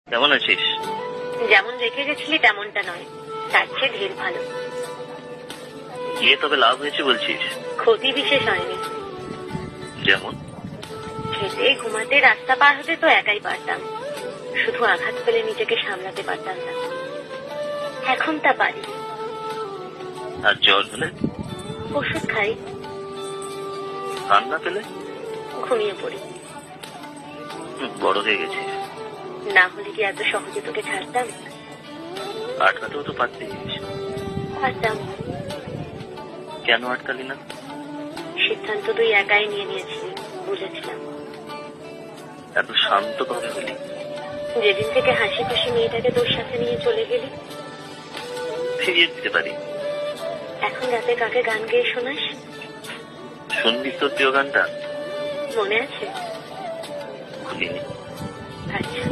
কেমন আছিস? যেমন রেখে গেছিলি তেমনটা নয়, তার চেয়ে ঢের ভালো। গিয়ে তবে লাভ হয়েছে বলছিস? ক্ষতি বিশেষ হয়নি। যেমন? খেতে ঘুমাতে রাস্তা পার হতে তো একাই পারতাম, শুধু আঘাত পেলে নিজেকে সামলাতে পারতাম না। এখন তা পারি। আর জ্বর হলে? ওষুধ খাই। কান্না পেলে? ঘুমিয়ে পড়ি। বড় হয়ে গেছিস। না হলে কি এত সহজে তোকে ছাড়তাম? আটকাতেও তো পারতিস। পারতাম। কেন আটকালি না? সিদ্ধান্ত তুই একাই নিয়ে নিয়েছিলি, বুঝেছিলাম। এত শান্ত ভাবে হলি? যেদিন থেকে হাসি খুশি মেয়েটাকে তোর সাথে নিয়ে চলে গেলি। ফিরিয়ে দিতে পারি। এখন রাতে কাকে গান গেয়ে শোনাস? শুনবি তোর প্রিয় গানটা? মনে আছে? ভুলিনি। আচ্ছা।